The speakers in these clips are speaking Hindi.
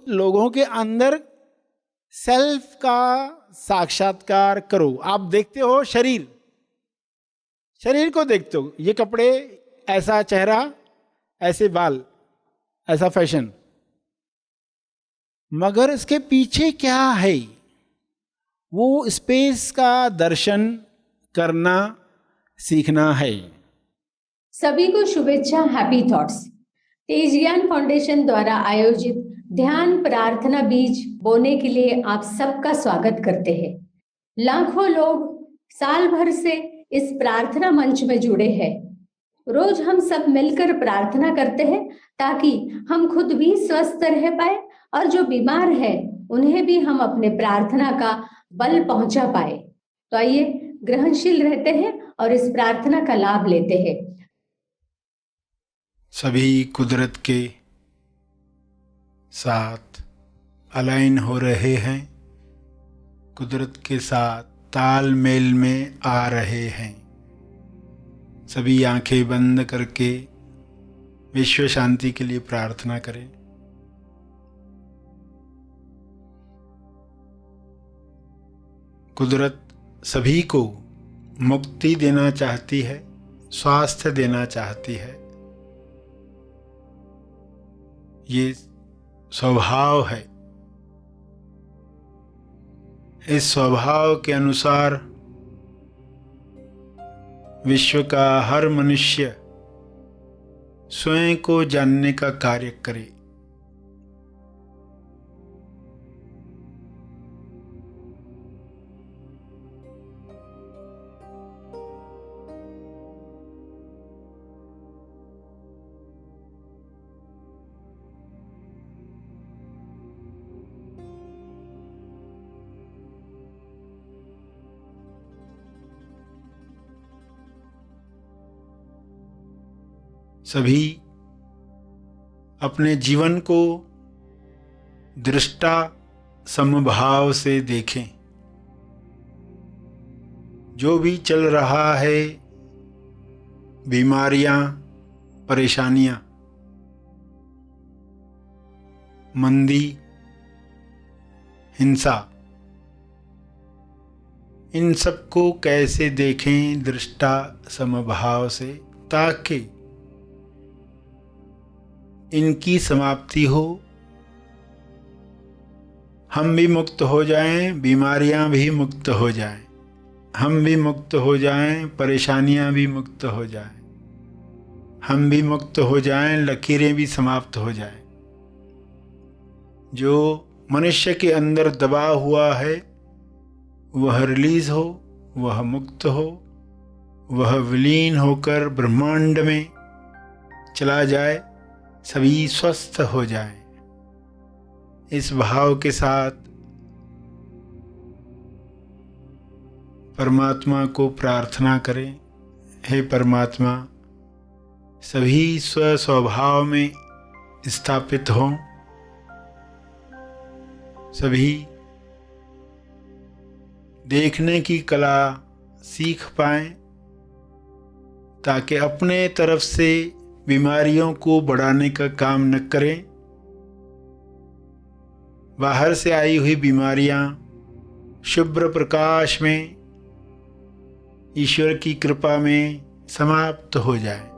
लोगों के अंदर सेल्फ का साक्षात्कार करो। आप देखते हो शरीर को देखते हो, ये कपड़े, ऐसा चेहरा, ऐसे बाल, ऐसा फैशन, मगर इसके पीछे क्या है, वो स्पेस का दर्शन करना सीखना है। सभी को शुभेच्छा, हैप्पी थॉट्स। तेज ज्ञान फाउंडेशन द्वारा आयोजित ध्यान प्रार्थना बीज बोने के लिए आप सबका स्वागत करते हैं। लाखों लोग साल भर से इस प्रार्थना मंच में जुड़े हैं। रोज हम सब मिलकर प्रार्थना करते हैं ताकि हम खुद भी स्वस्थ रह पाए और जो बीमार है उन्हें भी हम अपने प्रार्थना का बल पहुंचा पाए। तो आइए ग्रहणशील रहते हैं और इस प्रार्थना का लाभ लेते हैं। सभी कुदरत के साथ अलाइन हो रहे हैं, कुदरत के साथ तालमेल में आ रहे हैं। सभी आंखें बंद करके विश्व शांति के लिए प्रार्थना करें। कुदरत सभी को मुक्ति देना चाहती है, स्वास्थ्य देना चाहती है। ये स्वभाव है। इस स्वभाव के अनुसार विश्व का हर मनुष्य स्वयं को जानने का कार्य करे। सभी अपने जीवन को दृष्टा समभाव से देखें। जो भी चल रहा है, बीमारियां, परेशानियां, मंदी, हिंसा, इन सबको कैसे देखें दृष्टा समभाव से, ताकि इनकी समाप्ति हो, हम भी मुक्त हो जाएं, बीमारियां भी मुक्त हो जाएं, हम भी मुक्त हो जाएं, परेशानियां भी मुक्त हो जाएं, हम भी मुक्त हो जाएं, लकीरें भी समाप्त हो जाएं। जो मनुष्य के अंदर दबा हुआ है वह रिलीज हो, वह मुक्त हो, वह विलीन होकर ब्रह्मांड में चला जाए, सभी स्वस्थ हो जाएं। इस भाव के साथ परमात्मा को प्रार्थना करें। हे परमात्मा, सभी स्वभाव में स्थापित हों, सभी देखने की कला सीख पाएं, ताकि अपने तरफ से बीमारियों को बढ़ाने का काम न करें। बाहर से आई हुई बीमारियां शुभ्र प्रकाश में ईश्वर की कृपा में समाप्त हो जाए।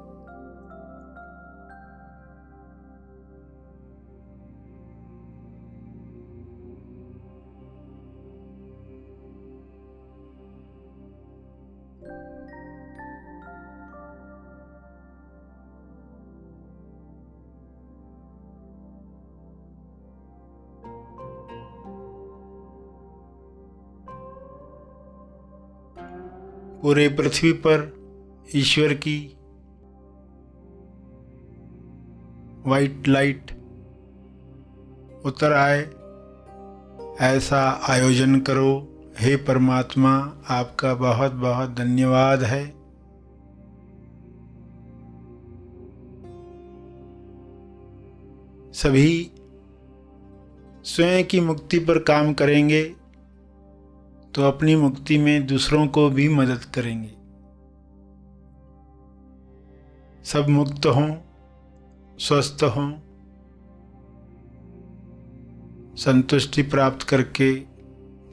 पूरे पृथ्वी पर ईश्वर की वाइट लाइट उतर आए, ऐसा आयोजन करो। हे परमात्मा, आपका बहुत बहुत धन्यवाद है। सभी स्वयं की मुक्ति पर काम करेंगे तो अपनी मुक्ति में दूसरों को भी मदद करेंगे। सब मुक्त हों, स्वस्थ हों, संतुष्टि प्राप्त करके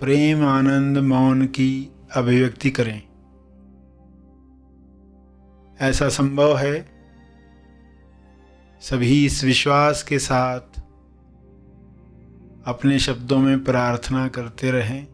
प्रेम आनंद मौन की अभिव्यक्ति करें। ऐसा संभव है। सभी इस विश्वास के साथ अपने शब्दों में प्रार्थना करते रहें।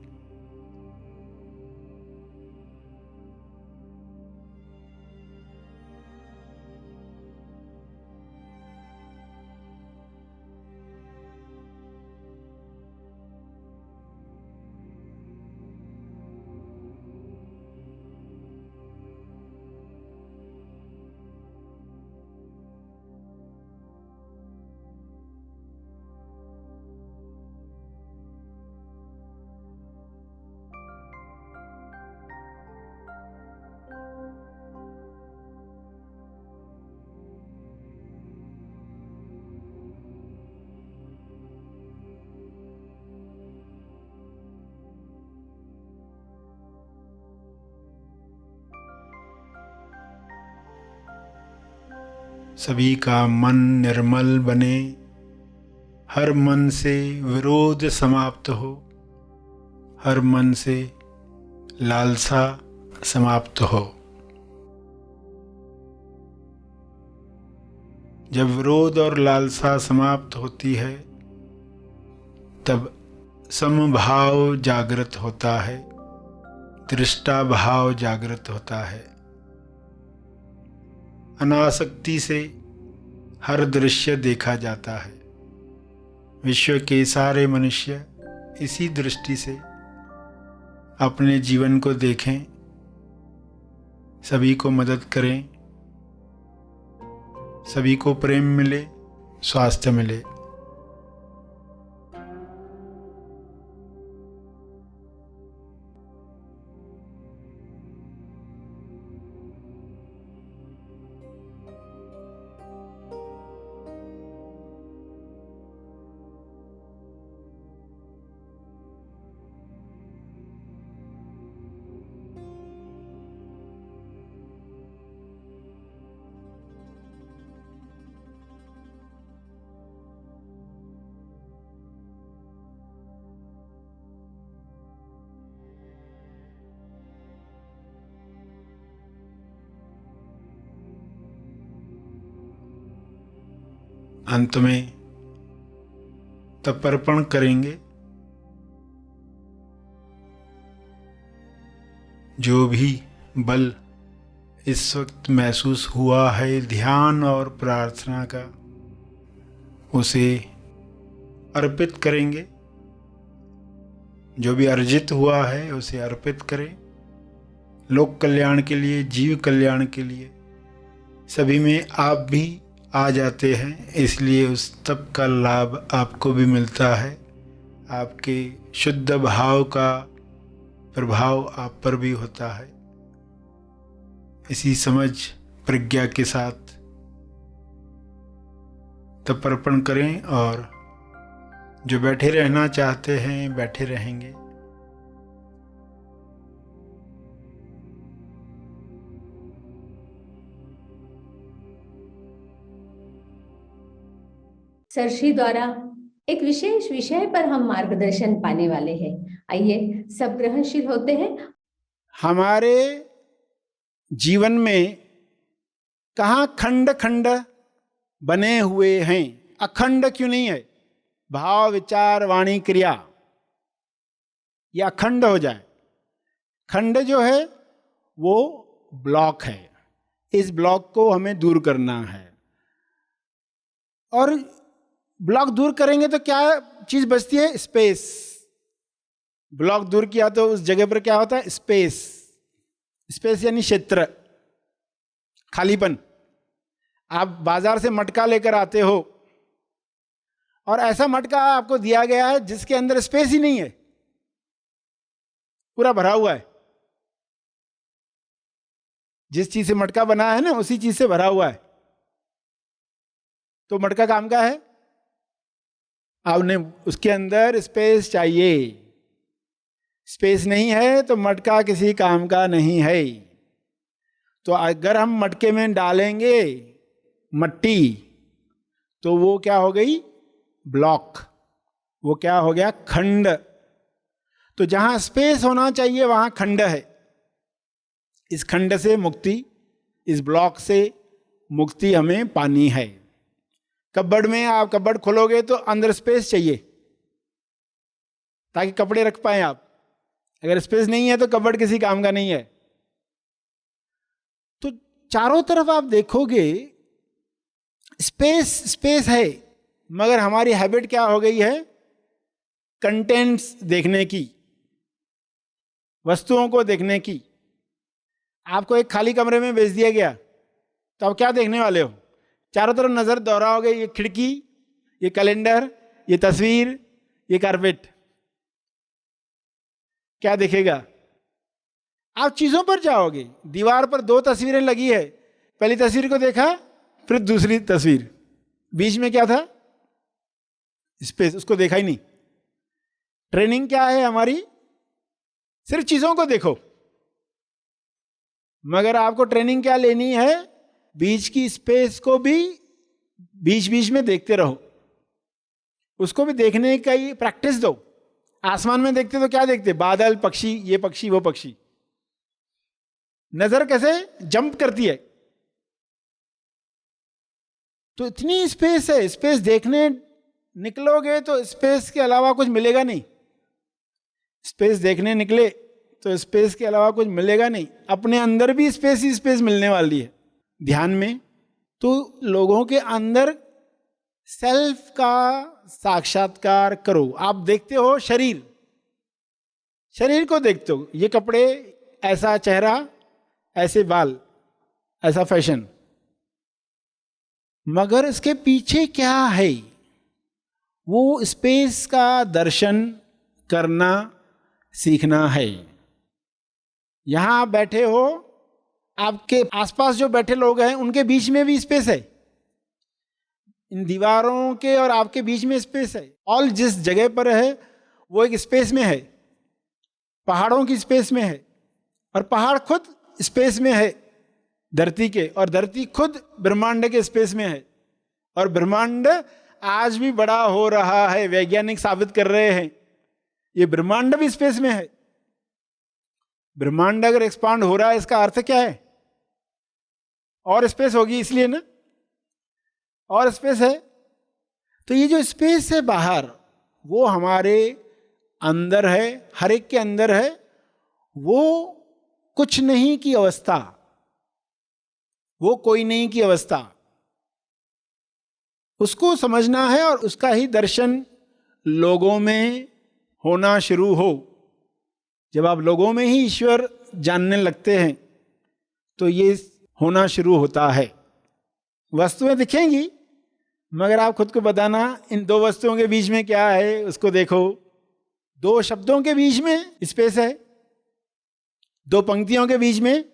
सभी का मन निर्मल बने, हर मन से विरोध समाप्त हो, हर मन से लालसा समाप्त हो। जब विरोध और लालसा समाप्त होती है तब समभाव जागृत होता है, दृष्टा भाव जागृत होता है। अनासक्ति से हर दृश्य देखा जाता है। विश्व के सारे मनुष्य इसी दृष्टि से अपने जीवन को देखें, सभी को मदद करें, सभी को प्रेम मिले, स्वास्थ्य मिले। अंत में तर्पण करेंगे। जो भी बल इस वक्त महसूस हुआ है ध्यान और प्रार्थना का, उसे अर्पित करेंगे। जो भी अर्जित हुआ है उसे अर्पित करें, लोक कल्याण के लिए, जीव कल्याण के लिए। सभी में आप भी आ जाते हैं, इसलिए उस तप का लाभ आपको भी मिलता है। आपके शुद्ध भाव का प्रभाव आप पर भी होता है। इसी समझ प्रज्ञा के साथ तर्पण करें और जो बैठे रहना चाहते हैं बैठे रहेंगे। सरश्री द्वारा एक विशेष विषय पर हम मार्गदर्शन पाने वाले हैं। आइए सब ग्रहणशील होते हैं। हमारे जीवन में कहाँ खंड खंड बने हुए हैं? अखंड क्यों नहीं है? भाव विचार वाणी क्रिया ये अखंड हो जाए। खंड जो है वो ब्लॉक है। इस ब्लॉक को हमें दूर करना है। और ब्लॉक दूर करेंगे तो क्या चीज बचती है? स्पेस। ब्लॉक दूर किया तो उस जगह पर क्या होता है? स्पेस। स्पेस यानी क्षेत्र, खालीपन। आप बाजार से मटका लेकर आते हो और ऐसा मटका आपको दिया गया है जिसके अंदर स्पेस ही नहीं है, पूरा भरा हुआ है। जिस चीज से मटका बना है ना उसी चीज से भरा हुआ है, तो मटका काम का है। आपने उसके अंदर स्पेस चाहिए। स्पेस नहीं है तो मटका किसी काम का नहीं है। तो अगर हम मटके में डालेंगे मट्टी तो वो क्या हो गई? ब्लॉक। वो क्या हो गया? खंड। तो जहां स्पेस होना चाहिए वहां खंड है। इस खंड से मुक्ति, इस ब्लॉक से मुक्ति हमें पानी है। कबर्ड में आप कबर्ड खोलोगे तो अंदर स्पेस चाहिए ताकि कपड़े रख पाए आप। अगर स्पेस नहीं है तो कबर्ड किसी काम का नहीं है। तो चारों तरफ आप देखोगे स्पेस स्पेस है, मगर हमारी हैबिट क्या हो गई है? कंटेंट्स देखने की, वस्तुओं को देखने की। आपको एक खाली कमरे में भेज दिया गया तो आप क्या देखने वाले हो? चारों तरफ नजर दोहराओगे, ये खिड़की, ये कैलेंडर, ये तस्वीर, ये कारपेट। क्या दिखेगा? आप चीजों पर जाओगे। दीवार पर 2 तस्वीरें लगी है, पहली तस्वीर को देखा, फिर दूसरी तस्वीर, बीच में क्या था? स्पेस, उसको देखा ही नहीं। ट्रेनिंग क्या है हमारी? सिर्फ चीजों को देखो। मगर आपको ट्रेनिंग क्या लेनी है? बीच की स्पेस को भी बीच बीच में देखते रहो, उसको भी देखने का ही प्रैक्टिस दो। आसमान में देखते तो क्या देखते? बादल, पक्षी, ये पक्षी, वो पक्षी। नजर कैसे जंप करती है। तो इतनी स्पेस है, स्पेस देखने निकलोगे तो स्पेस के अलावा कुछ मिलेगा नहीं। स्पेस देखने निकले तो स्पेस के अलावा कुछ मिलेगा नहीं। अपने अंदर भी स्पेस ही स्पेस मिलने वाली है ध्यान में। तो लोगों के अंदर सेल्फ का साक्षात्कार करो। आप देखते हो शरीर, शरीर को देखते हो, ये कपड़े, ऐसा चेहरा, ऐसे बाल, ऐसा फैशन, मगर इसके पीछे क्या है? वो स्पेस का दर्शन करना सीखना है। यहां आप बैठे हो, आपके आसपास जो बैठे लोग हैं उनके बीच में भी स्पेस है। इन दीवारों के और आपके बीच में स्पेस है। ऑल जिस जगह पर है वो एक स्पेस में है, पहाड़ों की स्पेस में है, और पहाड़ खुद स्पेस में है धरती के, और धरती खुद ब्रह्मांड के स्पेस में है। और ब्रह्मांड आज भी बड़ा हो रहा है, वैज्ञानिक साबित कर रहे हैं ये ब्रह्मांड भी स्पेस में है। ब्रह्मांड अगर एक्सपांड हो रहा है इसका अर्थ क्या है? और स्पेस होगी, इसलिए ना, और स्पेस है। तो ये जो स्पेस है बाहर, वो हमारे अंदर है, हर एक के अंदर है। वो कुछ नहीं की अवस्था, वो कोई नहीं की अवस्था, उसको समझना है और उसका ही दर्शन लोगों में होना शुरू हो। जब आप लोगों में ही ईश्वर जानने लगते हैं तो ये होना शुरू होता है। वस्तुएं दिखेंगी, मगर आप खुद को बताना इन 2 वस्तुओं के बीच में क्या है, उसको देखो। 2 शब्दों के बीच में स्पेस है, 2 पंक्तियों के बीच में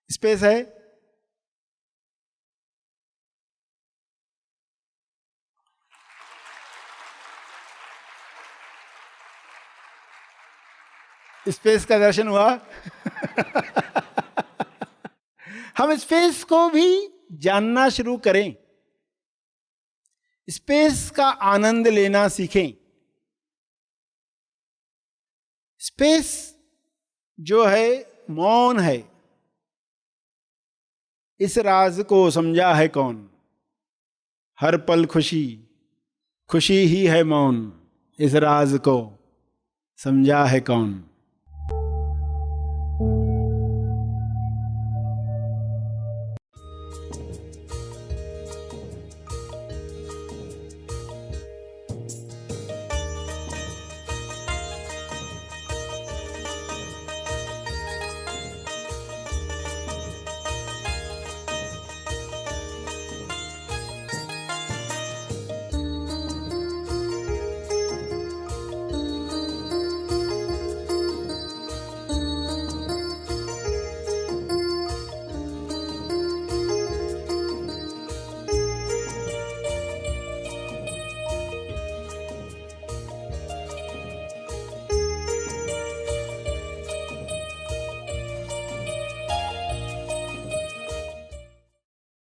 स्पेस है। स्पेस का दर्शन हुआ। हम स्पेस को भी जानना शुरू करें, स्पेस का आनंद लेना सीखें। स्पेस जो है मौन है। इस राज को समझा है कौन? हर पल खुशी, खुशी ही है मौन। इस राज को समझा है कौन?